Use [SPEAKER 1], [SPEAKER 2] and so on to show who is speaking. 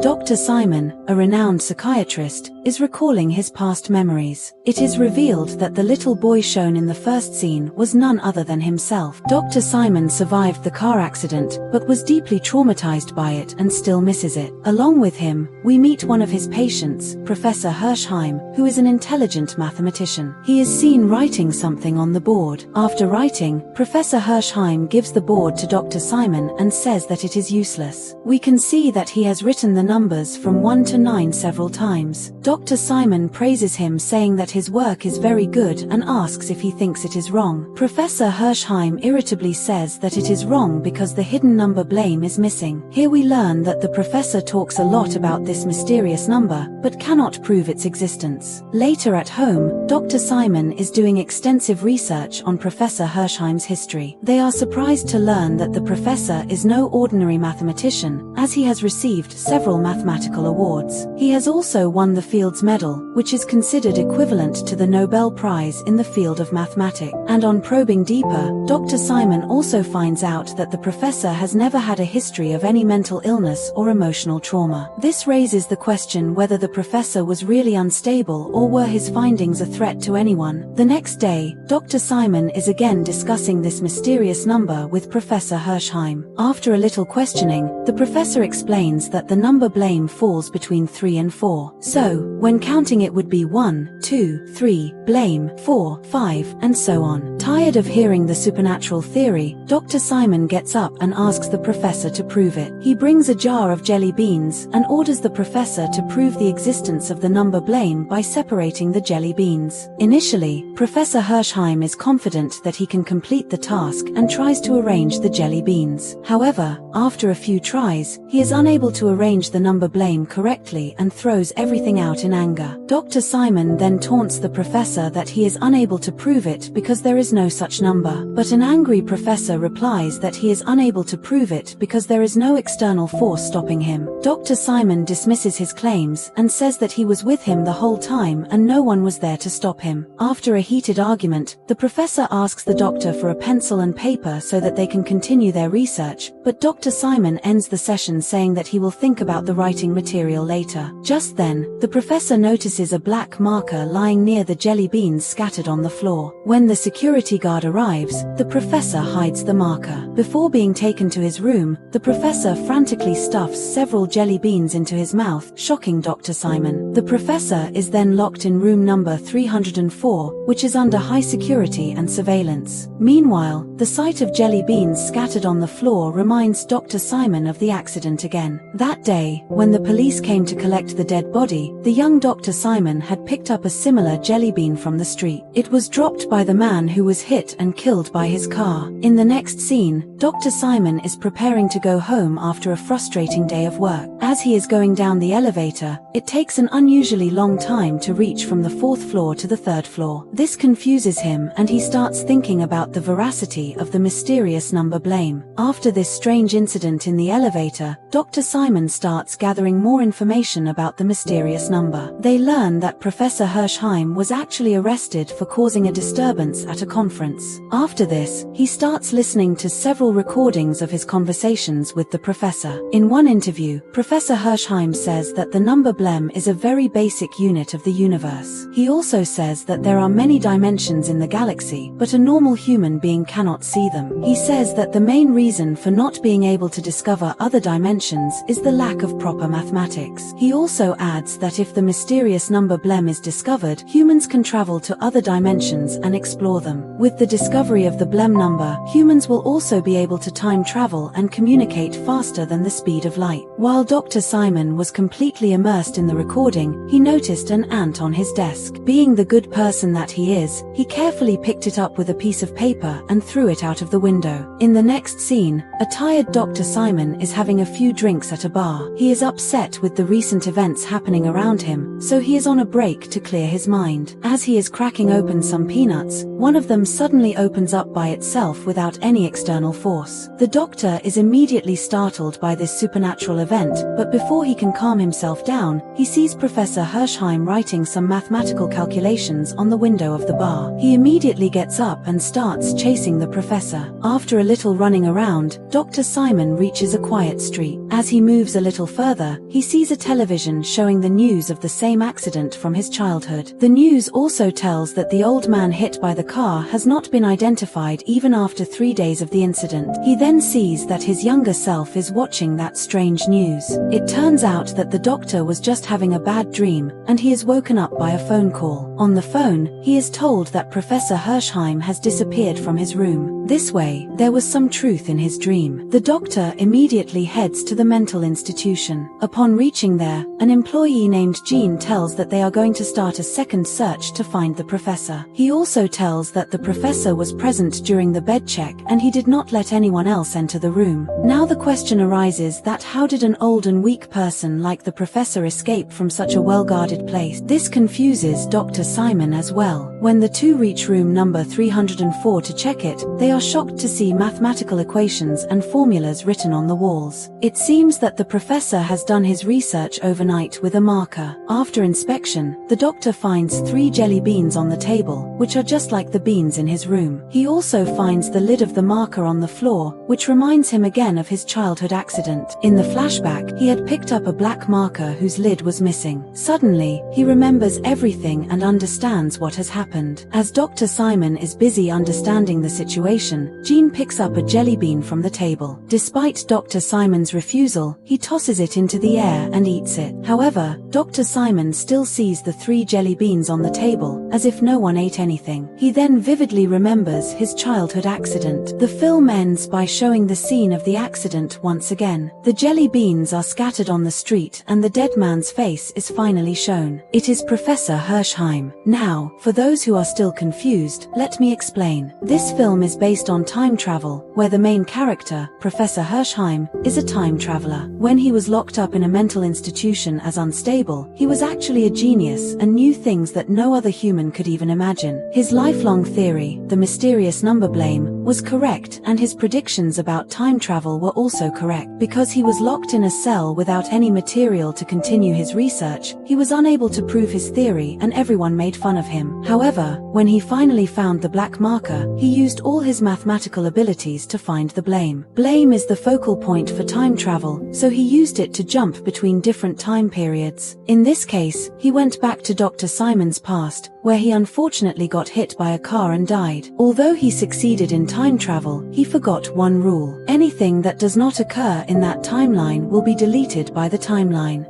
[SPEAKER 1] Dr. Simon, a renowned psychiatrist, is recalling his past memories. It is revealed that the little boy shown in the first scene was none other than himself. Dr. Simon survived the car accident, but was deeply traumatized by it and still misses it. Along with him, we meet one of his patients, Professor Hershheim, who is an intelligent mathematician. He is seen writing something on the board. After writing, Professor Hershheim gives the board to Dr. Simon and says that it is useless. We can see that he has written the numbers from 1 to 9 several times. Dr. Simon praises him, saying that his work is very good, and asks if he thinks it is wrong. Professor Hershheim irritably says that it is wrong because the hidden number blame is missing. Here we learn that the professor talks a lot about this mysterious number, but cannot prove its existence. Later at home, Dr. Simon is doing extensive research on Professor Hershheim's history. They are surprised to learn that the professor is no ordinary mathematician, as he has received several mathematical awards. He has also won the Fields Medal, which is considered equivalent to the Nobel Prize in the field of mathematics. And on probing deeper, Dr. Simon also finds out that the professor has never had a history of any mental illness or emotional trauma. This raises the question whether the professor was really unstable or were his findings a threat to anyone. The next day, Dr. Simon is again discussing this mysterious number with Professor Hershheim. After a little questioning, the professor explains that the number blame falls between 3 and 4. So, when counting it would be 1, 2, 3, blame, 4, 5, and so on. Tired of hearing the supernatural theory, Dr. Simon gets up and asks the professor to prove it. He brings a jar of jelly beans and orders the professor to prove the existence of the number blame by separating the jelly beans. Initially, Professor Hershheim is confident that he can complete the task and tries to arrange the jelly beans. However, after a few tries, he is unable to arrange the number blame correctly and throws everything out in anger. Dr. Simon then taunts the professor that he is unable to prove it because there is no such number. But an angry professor replies that he is unable to prove it because there is no external force stopping him. Dr. Simon dismisses his claims and says that he was with him the whole time and no one was there to stop him. After a heated argument, the professor asks the doctor for a pencil and paper so that they can continue their research, but Dr. Simon ends the session saying that he will think about the writing material later. Just then, the professor notices a black marker lying near the jelly beans scattered on the floor. When the security guard arrives, the professor hides the marker. Before being taken to his room, the professor frantically stuffs several jelly beans into his mouth, shocking Dr. Simon. The professor is then locked in room number 304, which is under high security and surveillance. Meanwhile, the sight of jelly beans scattered on the floor reminds Dr. Simon of the accident again. That day, when the police came to collect the dead body, the young Dr. Simon had picked up a similar jelly bean from the street. It was dropped by the man who was hit and killed by his car. In the next scene, Dr. Simon is preparing to go home after a frustrating day of work. As he is going down the elevator, it takes an unusually long time to reach from the 4th floor to the 3rd floor. This confuses him and he starts thinking about the veracity of the mysterious number blame. After this strange incident in the elevator, Dr. Simon starts gathering more information about the mysterious number. They learn that Professor Hershheim was actually arrested for causing a disturbance at a conference. After this, he starts listening to several recordings of his conversations with the professor. In one interview, Professor Hershheim says that the number blem is a very basic unit of the universe. He also says that there are many dimensions in the galaxy, but a normal human being cannot see them. He says that the main reason for not being able to discover other dimensions is the lack of proper mathematics. He also adds that if the mysterious number blem is discovered, humans can travel to other dimensions and explore them. With the discovery of the blem number, humans will also be able to time travel and communicate faster than the speed of light. While Dr. Simon was completely immersed in the recording, he noticed an ant on his desk. Being the good person that he is, he carefully picked it up with a piece of paper and threw it out of the window. In the next scene, a tired Dr. Simon is having a few drinks at a bar. He is upset with the recent events happening around him, so he is on a break to clear his mind. As he is cracking open some peanuts, one of them suddenly opens up by itself without any external force. The doctor is immediately startled by this supernatural event but before he can calm himself down, he sees Professor Hershheim writing some mathematical calculations on the window of the bar. He immediately gets up and starts chasing the professor. After a little running around, Dr. Simon reaches a quiet street. As he moves a little further, he sees a television showing the news of the same accident from his childhood. The news also tells that the old man hit by the car has not been identified even after 3 days of the incident. He then sees that his younger self is watching that strange news. It turns out that the doctor was just having a bad dream, and he is woken up by a phone call. On the phone, he is told that Professor Hershheim has disappeared from his room. This way, there was some truth in his dream. The doctor immediately heads to the mental institution. Upon reaching there, an employee named Jean tells that they are going to start a second search to find the professor. He also tells that the professor was present during the bed check and he did not let anyone else enter the room. Now the question arises that how did an old and weak person like the professor escape from such a well-guarded place? This confuses Dr. Simon as well. When the two reach room number 304 to check it, they are shocked to see mathematical equations and formulas written on the walls. It seems that the professor has done his research overnight with a marker. After inspection, the doctor finds 3 jelly beans on the table, which are just like the beans in his room. He also finds the lid of the marker on the floor, which reminds him again of his childhood accident. In the flashback, he had picked up a black marker whose lid was missing. Suddenly, he remembers everything and understands what has happened. As Dr. Simon is busy understanding the situation, Jean picks up a jelly bean from the table. Despite Dr. Simon's refusal, he tosses it into the air and eats it. However, Dr. Simon still sees the 3 jelly beans on the table, as if no one ate anything. He then vividly remembers his childhood accident. The film ends by showing the scene of the accident once again. The jelly beans are scattered on the street and the dead man's face is finally shown. It is Professor Hershheim. Now, for those who are still confused, let me explain. This film is based on time travel, where the main character, Professor Hershheim, is a time traveler. When he was locked up in a mental institution as unstable, he was actually a genius and knew things that no other human could even imagine. His lifelong theory, the mysterious number blame, was correct, and his predictions about time travel were also correct. Because he was locked in a cell without any material to continue his research, he was unable to prove his theory and everyone made fun of him. However, when he finally found the black marker, he used all his mathematical abilities to find the blame. Blame is the focal point for time travel, so he used it to jump between different time periods. In this case, he went back to Dr. Simon's past, where he unfortunately got hit by a car and died. Although he succeeded in time travel, he forgot one rule. Anything that does not occur in that timeline will be deleted by the timeline.